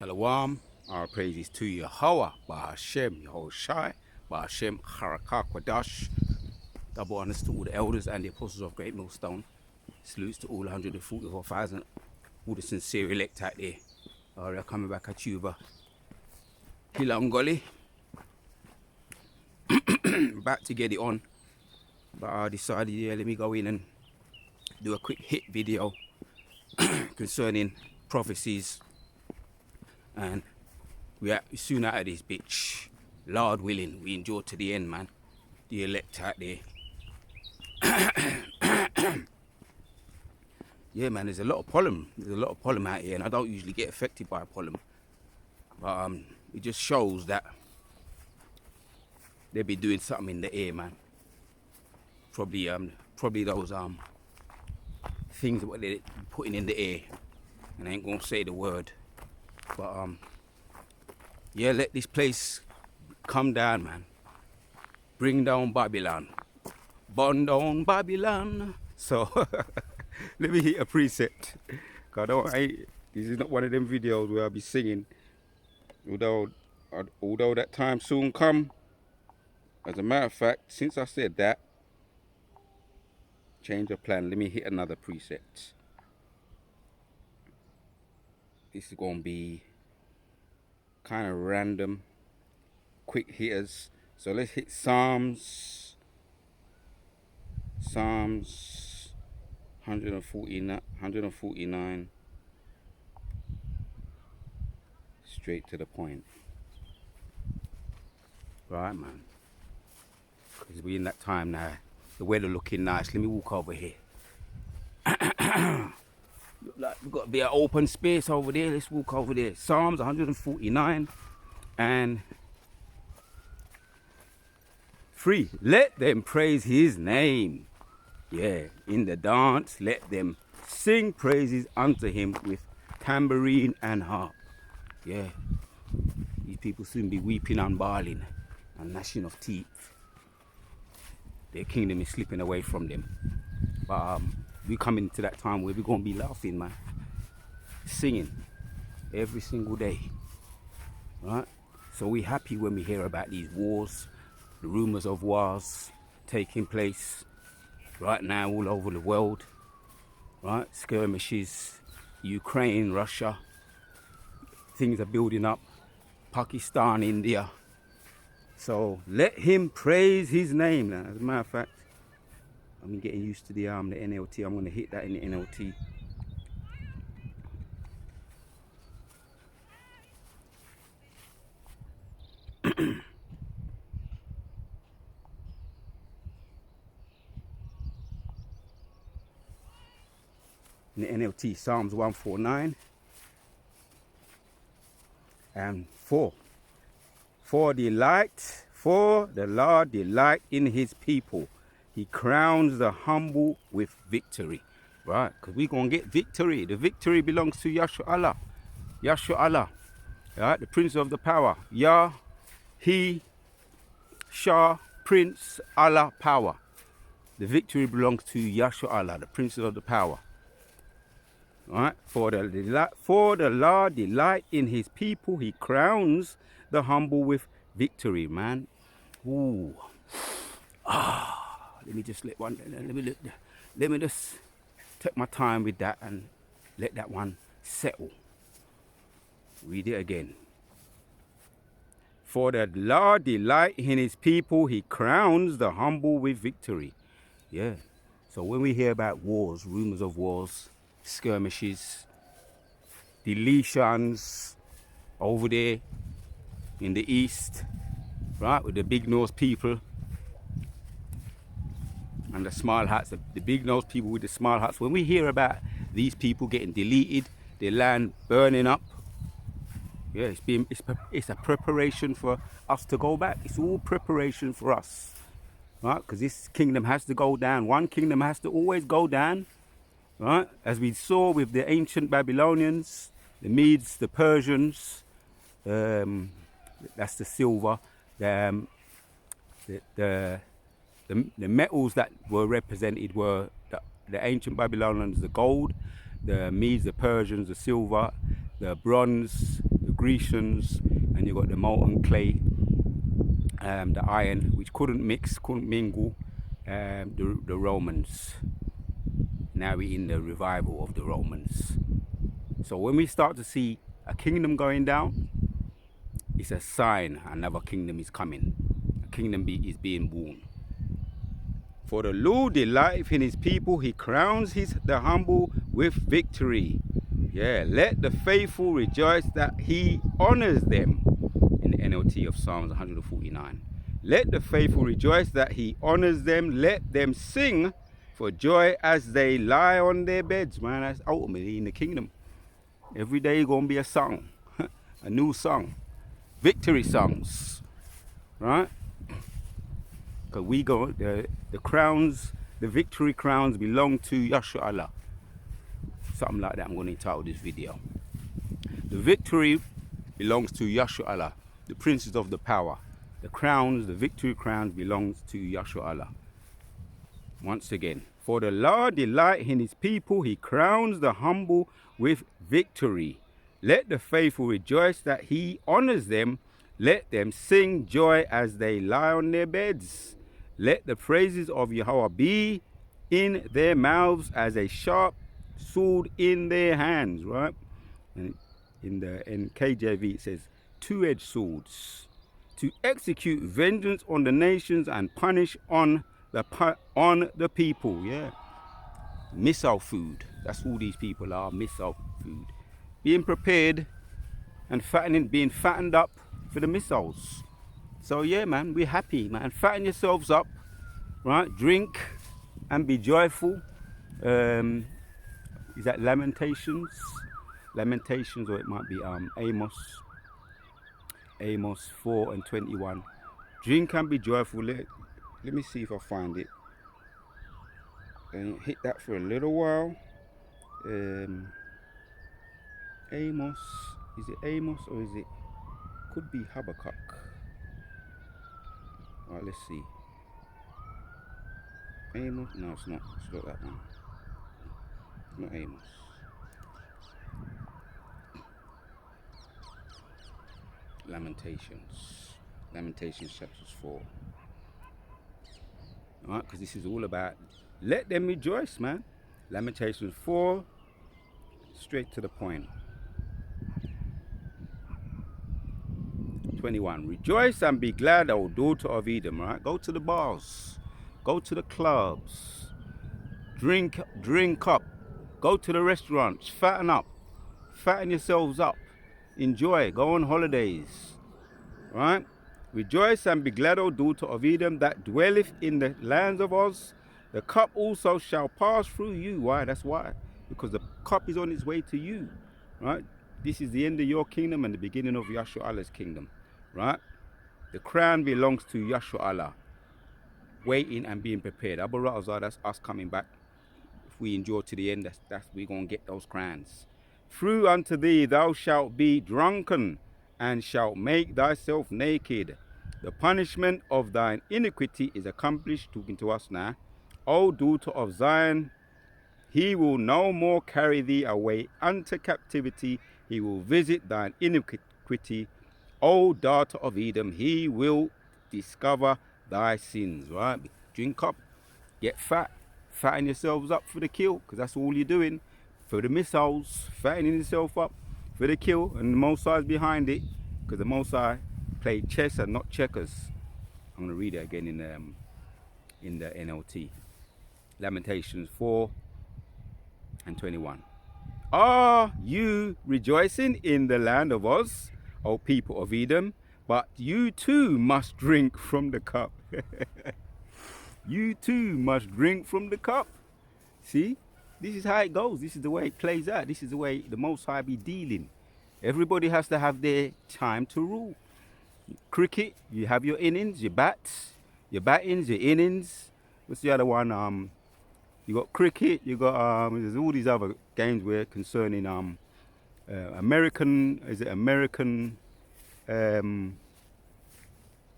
Shalom, our praises to Yahweh, Bahashem, Yehoshai, Bahashem, Harakah, Kwadash. Double honors to all the elders and the apostles of Great Millstone. Salutes to all 144,000, all the sincere elect out there. They're coming back at you, Hilangoli. About to get it on, but I decided, let me go in and do a quick hit video concerning prophecies. And we're soon out of this bitch. Lord willing, we endure to the end, man. The elect out there. Yeah, man, there's a lot of pollen. There's a lot of pollen out here, and I don't usually get affected by pollen. But it just shows that they'll be doing something in the air, man. Probably those things that they're putting in the air. And I ain't gonna say the word. But yeah, let this place come down, man. Bring down Babylon. Burn down Babylon. So let me hit a precept. Cause this is not one of them videos where I'll be singing. Although that time soon come. As a matter of fact, since I said that, change of plan. Let me hit another precept. This is going to be kind of random, quick hitters. So let's hit Psalms 149, straight to the point. Right, man. Because we're in that time now. The weather looking nice. Let me walk over here. Like we've got a bit of open space over there. Let's walk over there. Psalms 149 and 3. Let them praise his name. Yeah, in the dance, let them sing praises unto him with tambourine and harp. Yeah, these people soon be weeping and bawling and gnashing of teeth. Their kingdom is slipping away from them. But we coming to that time where we're going to be laughing, man. Singing every single day. Right? So we're happy when we hear about these wars, the rumors of wars taking place right now all over the world. Right? Skirmishes, Ukraine, Russia. Things are building up. Pakistan, India. So let him praise his name. Now, as a matter of fact, I'm getting used to the NLT. I'm going to hit that in the NLT. In the NLT, Psalms 149 and 4. For the Lord delight in his people. He crowns the humble with victory. Right? Because we're going to get victory. The victory belongs to Yahshua Allah. Yahshua Allah. Right? The Prince of the Power. Yah, He, Shah, Prince, Allah, Power. The victory belongs to Yahshua Allah, the Prince of the Power. Right? For the Lord delight in his people. He crowns the humble with victory, man. Ooh. Let me just let me just take my time with that and let that one settle. Read it again. For the Lord delight in his people, he crowns the humble with victory. Yeah. So when we hear about wars, rumors of wars, skirmishes, deletions over there in the east, right, with the big nose people and the small hats, the big nose people with the small hats. When we hear about these people getting deleted, their land burning up, yeah, it's a preparation for us to go back. It's all preparation for us, right? Because this kingdom has to go down. One kingdom has to always go down, right? As we saw with the ancient Babylonians, the Medes, the Persians, that's the silver, the metals that were represented were the ancient Babylonians, the gold, the Medes, the Persians, the silver, the bronze, the Grecians, and you got the molten clay, the iron, which couldn't mix, couldn't mingle. The Romans. Now we're in the revival of the Romans. So when we start to see a kingdom going down, it's a sign another kingdom is coming. A kingdom is being born. For the Lord delighteth in his people, he crowns the humble with victory. Yeah, let the faithful rejoice that he honors them. In the NLT of Psalms 149. Let the faithful rejoice that he honors them. Let them sing for joy as they lie on their beds. Man, that's ultimately in the kingdom. Every day gonna be a song, a new song, victory songs, right? Because we go, the crowns, the victory crowns belong to Yahshua Allah. Something like that I'm going to entitle this video. The victory belongs to Yahshua Allah, the princes of the power. The crowns, the victory crowns belongs to Yahshua Allah. Once again, for the Lord delight in his people, he crowns the humble with victory. Let the faithful rejoice that he honors them. Let them sing joy as they lie on their beds. Let the praises of Yahweh be in their mouths as a sharp sword in their hands, right? And in KJV it says two-edged swords, to execute vengeance on the nations and punish on the people. Yeah, missile food. That's all these people are, missile food. Being prepared and being fattened up for the missiles. So yeah, man, we're happy, man. Fatten yourselves up, right? Drink and be joyful. Is that Lamentations? Lamentations, or it might be Amos 4:21. Drink and be joyful. Let me see if I find it. And hit that for a little while. Amos, is it Amos or is it? Could be Habakkuk. All right, let's see. Amos? No, it's not. It's not that one. Not Amos. Lamentations chapters 4. Alright, because this is all about let them rejoice, man. Lamentations 4, straight to the point. 21. Rejoice and be glad, O daughter of Edom. Right? Go to the bars, go to the clubs, drink up, go to the restaurants, fatten up, fatten yourselves up, enjoy, go on holidays, right? Rejoice and be glad, O daughter of Edom, that dwelleth in the lands of Uz. The cup also shall pass through you. Why? That's why. Because the cup is on its way to you, right? This is the end of your kingdom and the beginning of Yahshua Allah's kingdom, right? The crown belongs to Yahshua Allah, waiting and being prepared. Abu Razar, that's us coming back. If we endure to the end, that's we're going to get those crowns. Through unto thee thou shalt be drunken, and shalt make thyself naked. The punishment of thine iniquity is accomplished, talking to us now. O daughter of Zion, he will no more carry thee away unto captivity. He will visit thine iniquity. O daughter of Edom, he will discover thy sins. Right? Drink up, get fat, fatten yourselves up for the kill, because that's all you're doing. For the missiles, fattening yourself up for the kill, and the Most High is behind it, because the Most High played chess and not checkers. I'm going to read it again in the NLT. Lamentations 4:21. Are you rejoicing in the land of Uz, O people of Edom? But you too must drink from the cup. You too must drink from the cup. See? This is how it goes. This is the way it plays out. This is the way the Most High be dealing. Everybody has to have their time to rule. Cricket, you have your innings, your bats, your battings, your innings. What's the other one? You got cricket. You got there's all these other games where concerning American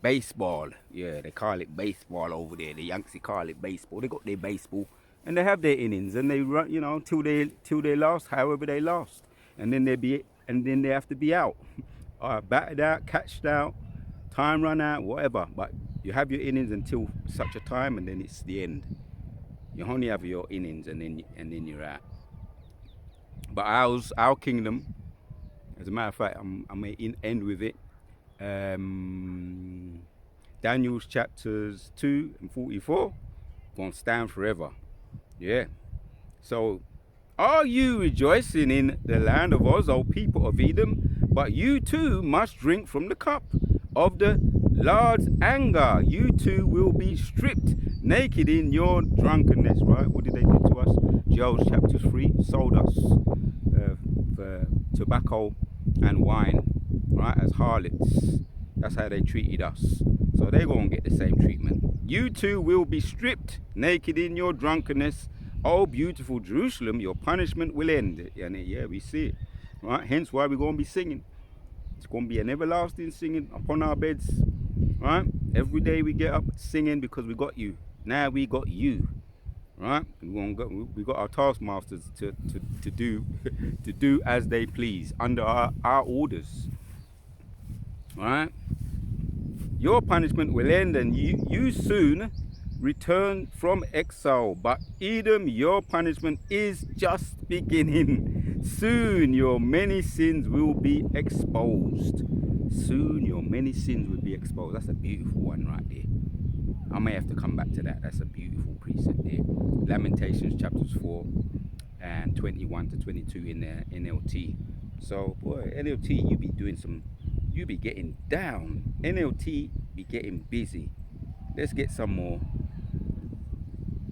baseball. Yeah, they call it baseball over there. The Yankees call it baseball. They got their baseball. And they have their innings, and they run, till they last, however they last, and then they have to be out. batted out, catched out, time run out, whatever. But you have your innings until such a time, and then it's the end. You only have your innings, and then you're out. But our kingdom, as a matter of fact, I may end with it. Daniel's chapters 2 and 44 gonna stand forever. Yeah. So, are you rejoicing in the land of Oz, O people of Edom? But you too must drink from the cup of the Lord's anger. You too will be stripped naked in your drunkenness. Right? What did they do to us? Joel chapter 3 sold us for tobacco and wine, right, as harlots. That's how they treated us. So they're going to get the same treatment. You too will be stripped naked in your drunkenness. Oh, beautiful Jerusalem, your punishment will end. And yeah, we see it. Right? Hence why we're going to be singing. It's going to be an everlasting singing upon our beds. Right? Every day we get up singing because we got you. Now we got you. Right? We got our taskmasters to do to do as they please under our orders. Right? Your punishment will end, and you soon return from exile. But Edom, your punishment is just beginning. Soon your many sins will be exposed. Soon your many sins will be exposed. That's a beautiful one right there. I may have to come back to that. That's a beautiful precept there. Lamentations chapters 4 and 21 to 22 in the NLT. So, boy, NLT, you be getting down. NLT be getting busy. Let's get some more,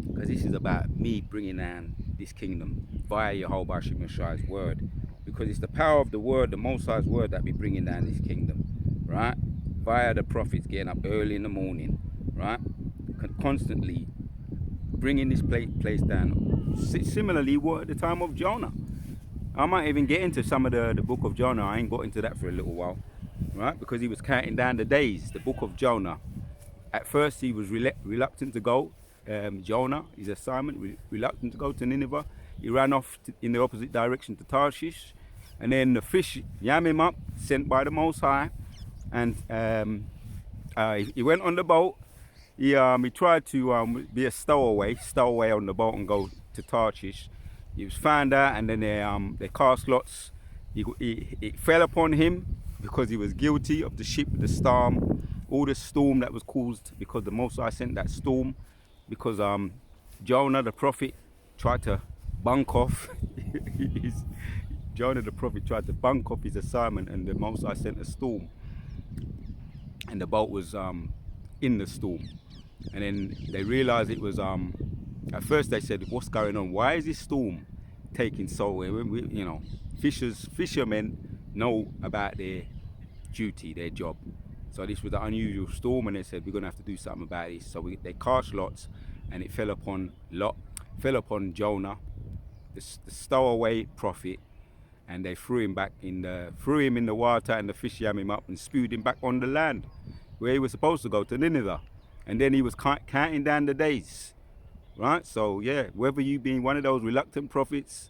because this is about me bringing down this kingdom via Yehovah Shemashai's word, because it's the power of the word, the Most High's word, that be bringing down this kingdom, right? Via the prophets getting up early in the morning, right? Constantly bringing this place down. Similarly, what at the time of Jonah. I might even get into some of the book of Jonah. I ain't got into that for a little while, right? Because he was counting down the days. The book of Jonah. At first, he was reluctant to go. Jonah, his assignment, reluctant to go to Nineveh. He ran off in the opposite direction to Tarshish. And then the fish yam him up, sent by the Most High. And he went on the boat. He tried to be a stowaway on the boat and go to Tarshish. He was found out, and then they cast lots. It fell upon him because he was guilty of the ship, the storm, all the storm that was caused because the Most High sent that storm. Because Jonah the prophet tried to bunk off. Jonah the prophet tried to bunk off his assignment, and the Most High sent a storm, and the boat was in the storm. And then they realized it was at first they said, what's going on? Why is this storm taking so? Fishermen know about their duty, their job. So this was an unusual storm, and they said, we're going to have to do something about this. So they cast lots, and it fell upon Jonah, the stowaway prophet, and they threw him in the water, and the fish yam him up and spewed him back on the land where he was supposed to go, to Nineveh. And then he was counting down the days, right? So yeah, whether you being one of those reluctant prophets,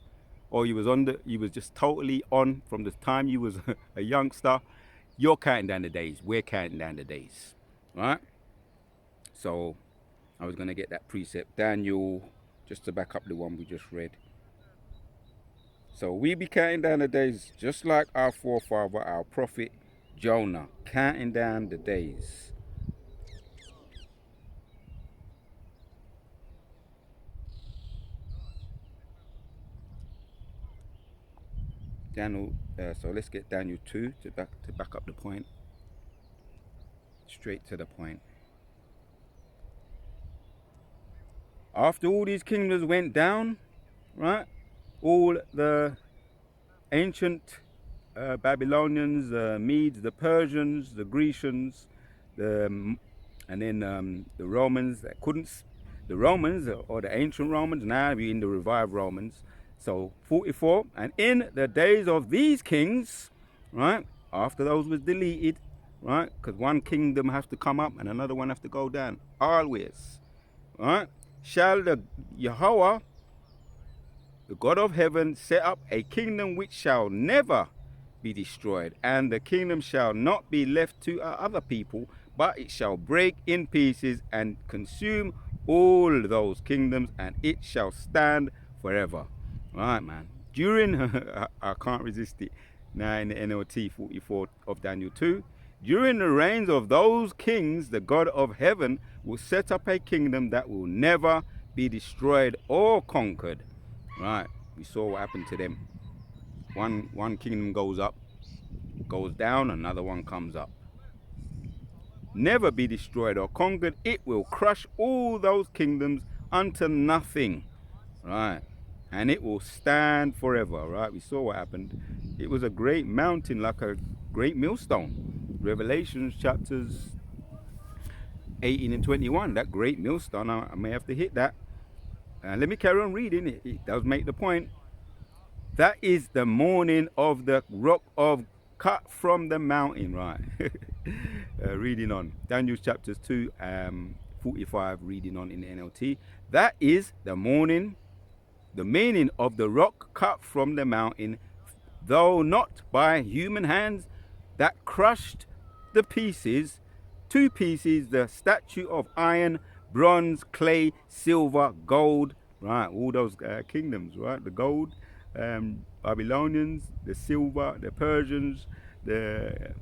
or you was just totally on from the time you was a youngster, you're counting down the days. We're counting down the days, right? So I was going to get that precept, Daniel, just to back up the one we just read. So we be counting down the days just like our forefather, our prophet Jonah, counting down the days. Daniel, so let's get Daniel 2 to back up the point. Straight to the point. After all these kingdoms went down, right? All the ancient Babylonians, the Medes, the Persians, the Grecians, and then the Romans that couldn't. The Romans, or the ancient Romans, now we're in the revived Romans. So 44, and in the days of these kings, right, after those was deleted, right, because one kingdom has to come up and another one has to go down, always, right, shall the Yahweh, the God of heaven, set up a kingdom which shall never be destroyed, and the kingdom shall not be left to other people, but it shall break in pieces and consume all those kingdoms, and it shall stand forever. Right, man. During, I can't resist it now in the NLT 44 of Daniel 2. During the reigns of those kings, the God of heaven will set up a kingdom that will never be destroyed or conquered. Right, we saw what happened to them. One kingdom goes up, goes down, another one comes up. Never be destroyed or conquered. It will crush all those kingdoms unto nothing. Right, and it will stand forever. Right, we saw what happened. It was a great mountain, like a great millstone. Revelations chapters 18 and 21, that great millstone. I may have to hit that. Let me carry on reading. It does make the point. That is the morning of the rock of cut from the mountain. Right. Reading on. Daniel chapters 2, 45, reading on in the NLT. That is the morning, the meaning of the rock cut from the mountain, though not by human hands, that crushed the pieces, two pieces, the statue of iron, bronze, clay, silver, gold, right, all those kingdoms, right, the gold, Babylonians, the silver, the Persians, the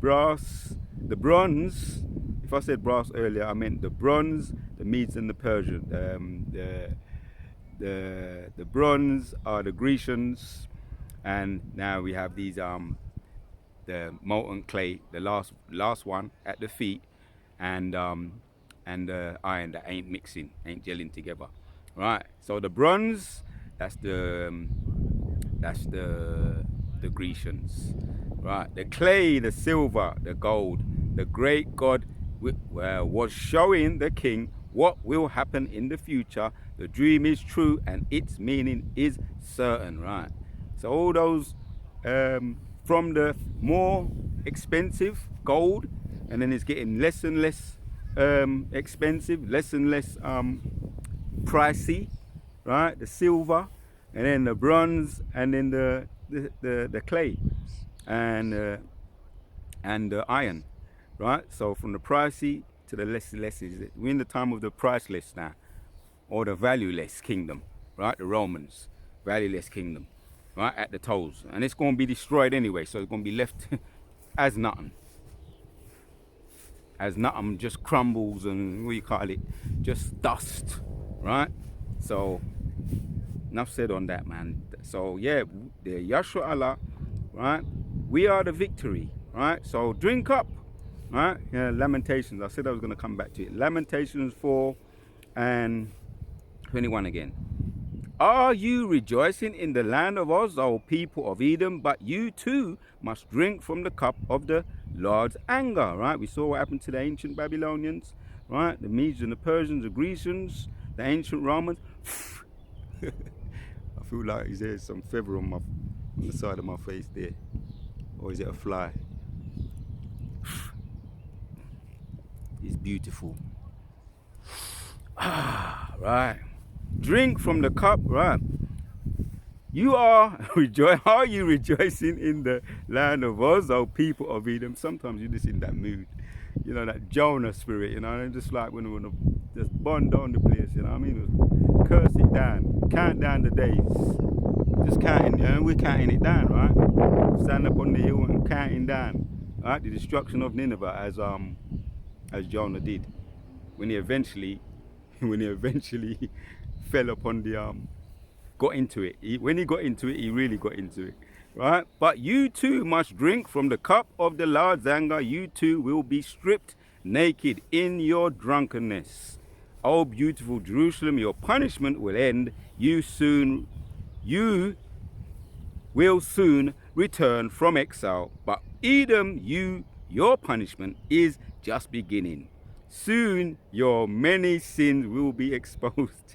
brass, the bronze. If I said brass earlier, I meant the bronze, the Medes and the Persians. The bronze are the Grecians, and now we have these the molten clay, the last one at the feet, and the iron that ain't mixing, ain't gelling together. Right. So the bronze, that's the Grecians. Right. The clay, the silver, the gold. The great God was showing the king what will happen in the future. The dream is true and its meaning is certain. Right. So all those from the more expensive gold, and then it's getting less and less expensive, less and less pricey, right? The silver, and then the bronze, and then the clay, and the iron, right? So from the pricey to the less, we're in the time of the priceless now, or the valueless kingdom, right? The Romans, valueless kingdom, right, at the toes, and it's going to be destroyed anyway, so it's going to be left as nothing. As nothing, just crumbles and what you call it, just dust, right? So enough said on that, man. So yeah, the Yahshua Allah, right? We are the victory, right? So drink up, right? Yeah, Lamentations. I said I was going to come back to it. Lamentations 4 and 21 again. Are you rejoicing in the land of Oz, O people of Edom? But you too must drink from the cup of the Lord's anger, right? We saw what happened to the ancient Babylonians, right? The Medes and the Persians, the Grecians, the ancient Romans. I feel like there's some feather on the side of my face there. Or is it a fly? It's beautiful. Right. Drink from the cup, right? Are you rejoicing in the land of Oz, O people of Edom? Sometimes you're just in that mood, you know, that Jonah spirit, you know, and just like when we want to just burn down the place, you know what I mean? Curse it down, count down the days, just counting, and we're counting it down, right? Stand up on the hill and counting down, right? The destruction of Nineveh, as Jonah did, when he eventually fell upon the got into it. When he got into it, he really got into it, right? But you too must drink from the cup of the Lord's anger. You too will be stripped naked in your drunkenness. O beautiful Jerusalem, your punishment will end. You will soon return from exile. But Edom, your punishment is just beginning. Soon your many sins will be exposed.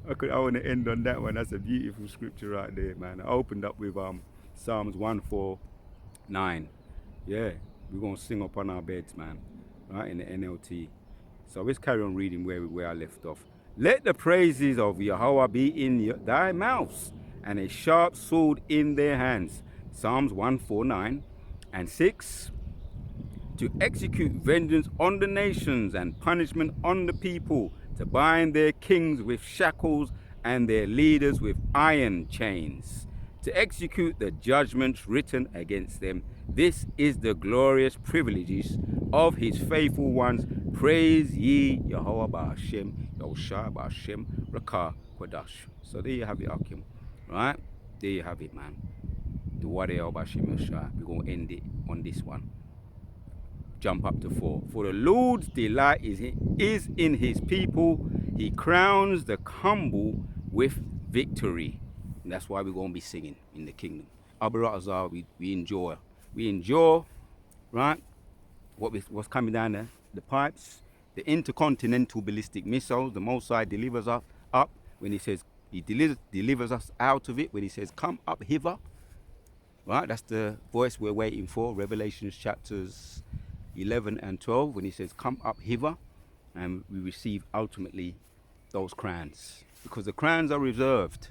I want to end on that one. That's a beautiful scripture right there, man. I opened up with Psalms 149. Yeah, we're going to sing up on our beds, man, right, in the NLT. So let's carry on reading where I left off. Let the praises of Yahweh be in thy mouths, and a sharp sword in their hands, Psalms 149 and 6. To execute vengeance on the nations and punishment on the people, to bind their kings with shackles and their leaders with iron chains, to execute the judgments written against them. This is the glorious privileges of his faithful ones. Praise ye Yahweh Ba'ashem, Yahushua Ba'ashem, Rakah Kodash. So there you have it, Akim. Right? There you have it, man. The Wadeo Ba'ashem Yahushua. We're going to end it on this one. Jump up to 4. For the Lord's delight is in his people. He crowns the humble with victory. And that's why we're going to be singing in the kingdom. Abarazah, we enjoy. We enjoy, right, what's coming down there. The pipes, the intercontinental ballistic missiles. The Most High delivers us up when he says, he delivers us out of it when he says, come up hither. Right, that's the voice we're waiting for. Revelation chapters 11 and 12, when he says, come up hither, and we receive ultimately those crowns, because the crowns are reserved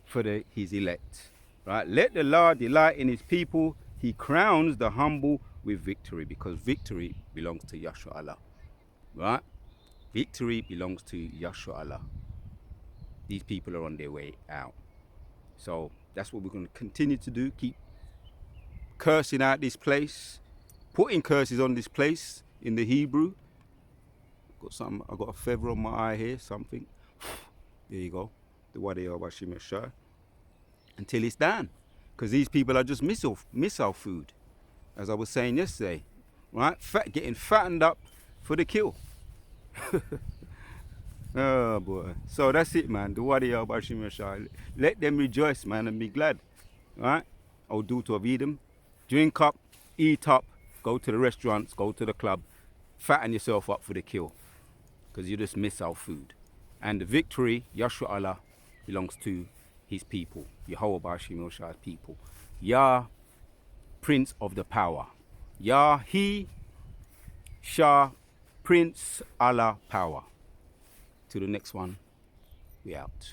for his elect. Right? Let the Lord delight in his people. He crowns the humble with victory, because victory belongs to Yahshua Allah. Right? Victory belongs to Yahshua Allah. These people are on their way out. So that's what we're going to continue to do. Keep cursing out this place, putting curses on this place in the Hebrew. I got a feather on my eye here, something. There you go. The Wadeo Ba'ashem Yahushua. Until it's done. Because these people are just missile food. As I was saying yesterday. Right? Getting fattened up for the kill. Oh boy. So that's it, man. The Wadeo Ba'ashem Yahushua. Let them rejoice, man, and be glad. Right? O daughter of Edom. Drink up, eat up, go to the restaurants, go to the club, fatten yourself up for the kill. Because you just miss our food. And the victory, Yahshua Allah, belongs to his people. Yahweh Ba'ashem Yahushua's people. Yah, Prince of the Power. Yah, He, Shah, Prince Allah Power. To the next one, we out.